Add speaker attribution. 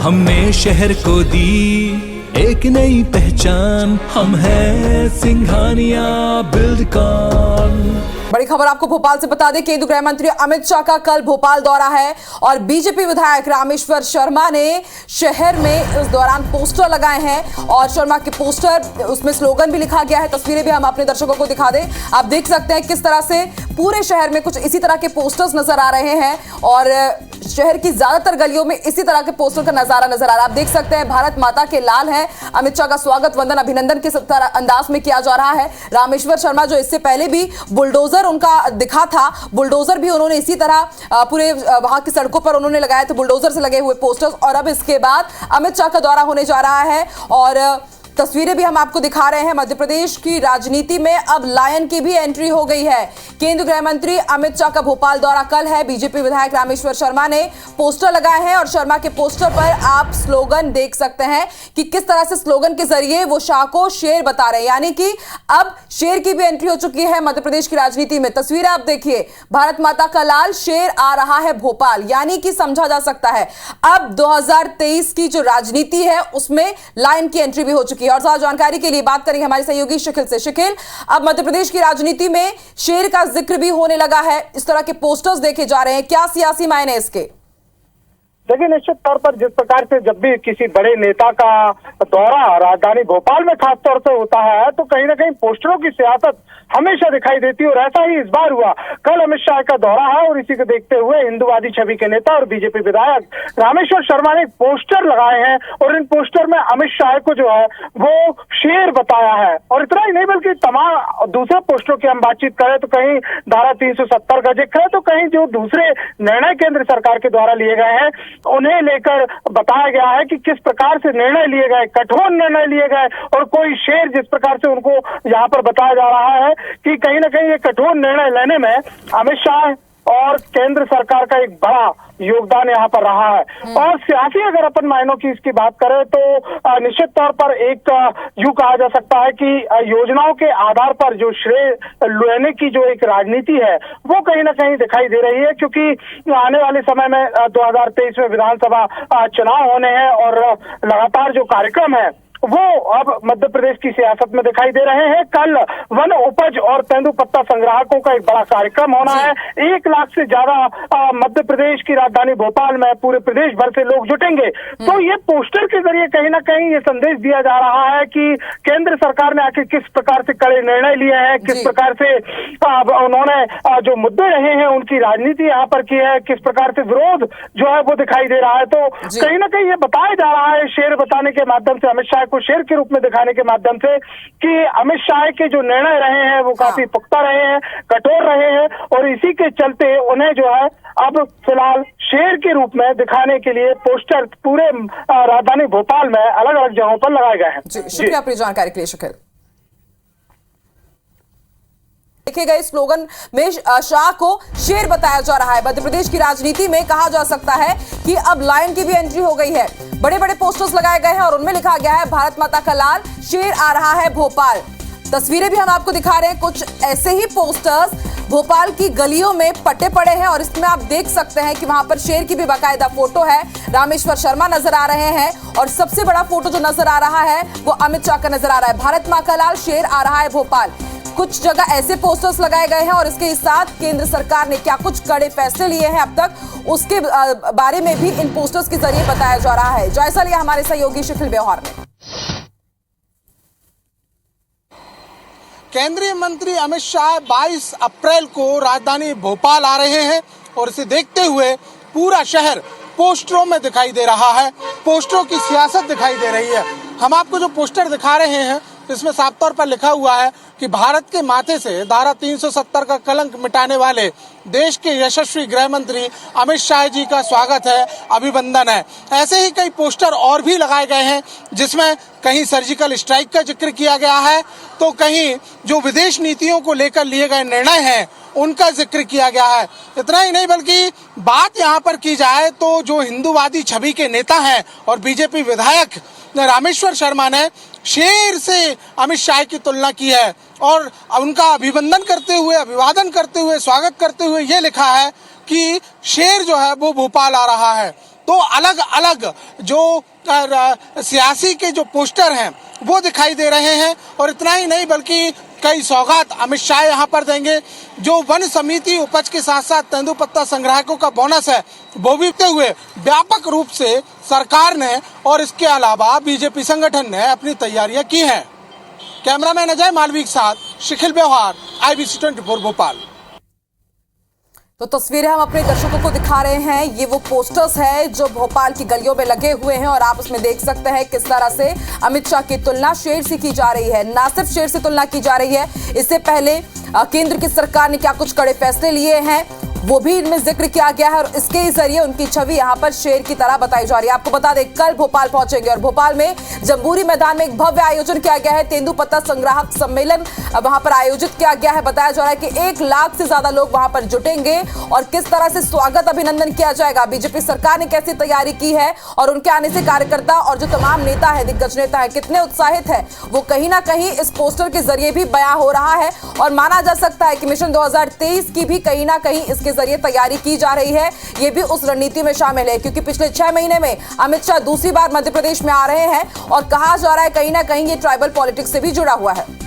Speaker 1: हमने शहर को दी एक नई पहचान, हम है सिंघानिया बिल्डकॉन।
Speaker 2: बड़ी खबर आपको भोपाल से बता दें, केंद्रीय गृह मंत्री अमित शाह का कल भोपाल दौरा है और बीजेपी विधायक रामेश्वर शर्मा ने शहर में इस दौरान पोस्टर लगाए हैं और शर्मा के पोस्टर, उसमें स्लोगन भी लिखा गया है। तस्वीरें भी हम अपने दर्शकों को दिखा दें। आप देख सकते हैं किस तरह से पूरे शहर में कुछ इसी तरह के पोस्टर्स नजर आ रहे हैं और शहर की ज्यादातर गलियों में इसी तरह के पोस्टर का नजारा नजर आ रहा है। आप देख सकते हैं भारत माता के लाल हैं। अमित शाह का स्वागत वंदन अभिनंदन के अंदाज में किया जा रहा है। रामेश्वर शर्मा जो इससे पहले भी बुलडोजर उनका दिखा था, बुलडोजर भी उन्होंने इसी तरह पूरे वहां की सड़कों पर उन्होंने लगाए थे बुलडोजर से लगे हुए पोस्टर्स। और अब इसके बाद अमित शाह का दौरा होने जा रहा है और तस्वीरें भी हम आपको दिखा रहे हैं। मध्य प्रदेश की राजनीति में अब लायन की भी एंट्री हो गई है। केंद्रीय गृह मंत्री अमित शाह का भोपाल दौरा कल है। बीजेपी विधायक रामेश्वर शर्मा ने पोस्टर लगाए हैं और शर्मा के पोस्टर पर आप स्लोगन देख सकते हैं कि किस तरह से स्लोगन के जरिए वो शाह को शेर बता रहे हैं, यानी कि अब शेर की भी एंट्री हो चुकी है मध्य प्रदेश की राजनीति में। तस्वीरें आप देखिए, भारत माता का लाल, शेर आ रहा है भोपाल, यानी कि समझा जा सकता है अब 2023 की जो राजनीति है उसमें लायन की एंट्री भी हो चुकी है। और ज्यादा जानकारी के लिए बात करेंगे हमारे सहयोगी शिखिल से। शिखिल, अब मध्य प्रदेश की राजनीति में शेर का जिक्र भी होने लगा है, इस तरह के पोस्टर्स देखे जा रहे हैं, क्या सियासी मायने इसके?
Speaker 3: देखिए, निश्चित तौर पर जिस प्रकार से जब भी किसी बड़े नेता का दौरा राजधानी भोपाल में खास तौर से होता है तो कहीं ना कहीं पोस्टरों की सियासत हमेशा दिखाई देती है और ऐसा ही इस बार हुआ। कल अमित शाह का दौरा है और इसी को देखते हुए हिंदूवादी छवि के नेता और बीजेपी विधायक रामेश्वर शर्मा ने पोस्टर लगाए हैं और इन पोस्टर में अमित शाह को जो है वो शेर बताया है। और इतना ही नहीं बल्कि तमाम दूसरे पोस्टरों की हम बातचीत करें तो कहीं धारा 370 का जिक्र है तो कहीं जो दूसरे निर्णय केंद्र सरकार के द्वारा लिए गए हैं उन्हें लेकर बताया गया है कि किस प्रकार से निर्णय लिए गए, कठोर निर्णय लिए गए। और कोई शेर जिस प्रकार से उनको यहाँ पर बताया जा रहा है कि कहीं ना कहीं ये कठोर निर्णय लेने में अमित शाह और केंद्र सरकार का एक बड़ा योगदान यहाँ पर रहा है। और सियासी अगर अपन मायनों की इसकी बात करें तो निश्चित तौर पर एक यूं कहा जा सकता है कि योजनाओं के आधार पर जो श्रेय लेने की जो एक राजनीति है वो कहीं ना कहीं दिखाई दे रही है, क्योंकि आने वाले समय में 2023 में विधानसभा चुनाव होने हैं और लगातार जो कार्यक्रम है वो अब मध्य प्रदेश की सियासत में दिखाई दे रहे हैं। कल वन उपज और तेंदुपत्ता संग्राहकों का एक बड़ा कार्यक्रम होना है। 1 लाख से ज्यादा मध्य प्रदेश की राजधानी भोपाल में पूरे प्रदेश भर से लोग जुटेंगे। तो ये पोस्टर के जरिए कहीं ना कहीं ये संदेश दिया जा रहा है कि केंद्र सरकार ने आखिर किस प्रकार से कड़े निर्णय लिए हैं, किस प्रकार से उन्होंने जो मुद्दे रहे हैं उनकी राजनीति यहाँ पर की है, किस प्रकार से विरोध जो है वो दिखाई दे रहा है। तो कहीं ना कहीं ये बताया जा रहा है शेर बताने के माध्यम से, अमित शाह को शेर के रूप में दिखाने के माध्यम से, कि अमित शाह के जो निर्णय रहे हैं वो काफी पुख्ता रहे हैं, कठोर रहे हैं और इसी के चलते उन्हें जो है अब फिलहाल शेर के रूप में दिखाने के लिए पोस्टर पूरे राजधानी भोपाल में अलग अलग जगहों पर लगाए गए हैं।
Speaker 2: शुक्रिया अपनी जानकारी के लिए शिखिल। देखे गए स्लोगन में शाह को शेर बताया जा रहा है। मध्य प्रदेश की राजनीति में कहा जा सकता है कि अब लायन की भी एंट्री हो गई है। बड़े बड़े पोस्टर्स लगाए गए हैं और उनमें लिखा गया है भारत माता का लाल, शेर आ रहा है भोपाल। तस्वीरें भी हम आपको दिखा रहे हैं, कुछ ऐसे ही पोस्टर्स भोपाल की गलियों में पटे पड़े हैं और इसमें आप देख सकते हैं कि वहां पर शेर की भी बाकायदा फोटो है। रामेश्वर शर्मा नजर आ रहे हैं और सबसे बड़ा फोटो जो नजर आ रहा है वो अमित शाह का नजर आ रहा है। भारत माता का लाल, शेर आ रहा है भोपाल। कुछ जगह ऐसे पोस्टर्स लगाए गए हैं और इसके साथ केंद्र सरकार ने क्या कुछ कड़े फैसले लिए हैं अब तक, उसके बारे में भी इन पोस्टर्स के जरिए बताया जा रहा है। जायजा लिया हमारे सहयोगी शिखिल व्यवहार ने।
Speaker 4: केंद्रीय मंत्री अमित शाह 22 अप्रैल को राजधानी भोपाल आ रहे हैं और इसे देखते हुए पूरा शहर पोस्टरों में दिखाई दे रहा है, पोस्टरों की सियासत दिखाई दे रही है। हम आपको जो पोस्टर दिखा रहे हैं इसमें साफ तौर पर लिखा हुआ है कि भारत के माथे से धारा 370 का कलंक मिटाने वाले देश के यशस्वी गृह मंत्री अमित शाह जी का स्वागत है, अभिनंदन है। ऐसे ही कई पोस्टर और भी लगाए गए हैं जिसमें कहीं सर्जिकल स्ट्राइक का जिक्र किया गया है तो कहीं जो विदेश नीतियों को लेकर लिए गए निर्णय हैं उनका जिक्र किया गया है। इतना ही नहीं बल्कि बात यहाँ पर की जाए तो जो हिंदूवादी छवि के नेता हैं और बीजेपी विधायक रामेश्वर शर्मा ने शेर से अमित शाह की तुलना की है और उनका अभिनंदन करते हुए, अभिवादन करते हुए, स्वागत करते हुए ये लिखा है कि शेर जो है वो भोपाल आ रहा है। तो अलग अलग जो सियासी के जो पोस्टर हैं वो दिखाई दे रहे हैं। और इतना ही नहीं बल्कि कई सौगात अमित शाह यहाँ पर देंगे। जो वन समिति उपज के साथ साथ तेंदुपत्ता संग्राहकों का बोनस है वो भी देते हुए व्यापक रूप से सरकार ने और इसके अलावा बीजेपी संगठन ने अपनी तैयारियां की हैं। कैमरामैन अजय मालवी के साथ शिखिल व्यवहार, IBC 24 भोपाल।
Speaker 2: तो तस्वीरें हम अपने दर्शकों को दिखा रहे हैं। ये वो पोस्टर्स है जो भोपाल की गलियों में लगे हुए हैं और आप उसमें देख सकते हैं किस तरह से अमित शाह की तुलना शेर से की जा रही है। ना सिर्फ शेर से तुलना की जा रही है, इससे पहले केंद्र की सरकार ने क्या कुछ कड़े फैसले लिए हैं वो भी इनमें जिक्र किया गया है और इसके जरिए उनकी छवि यहाँ पर शेर की तरह बताई जा रही है। आपको बता दें, कल भोपाल पहुंचेंगे और भोपाल में जम्बूरी मैदान में एक भव्य आयोजन किया गया है। तेंदुपत्ता संग्राहक सम्मेलन वहां पर आयोजित किया गया है। बताया जा रहा है कि 1 लाख से ज्यादा लोग वहां पर जुटेंगे और किस तरह से स्वागत अभिनंदन किया जाएगा, बीजेपी सरकार ने कैसी तैयारी की है और उनके आने से कार्यकर्ता और जो तमाम नेता है, दिग्गज नेता है, कितने उत्साहित है, वो कहीं ना कहीं इस पोस्टर के जरिए भी बयां हो रहा है। और माना जा सकता है कि मिशन 2023 की भी कहीं ना कहीं इसके जरिए तैयारी की जा रही है। ये भी उस रणनीति में शामिल है क्योंकि पिछले 6 महीने में अमित शाह दूसरी बार मध्य प्रदेश में आ रहे हैं और कहा जा रहा है कहीं ना कहीं ये ट्राइबल पॉलिटिक्स से भी जुड़ा हुआ है।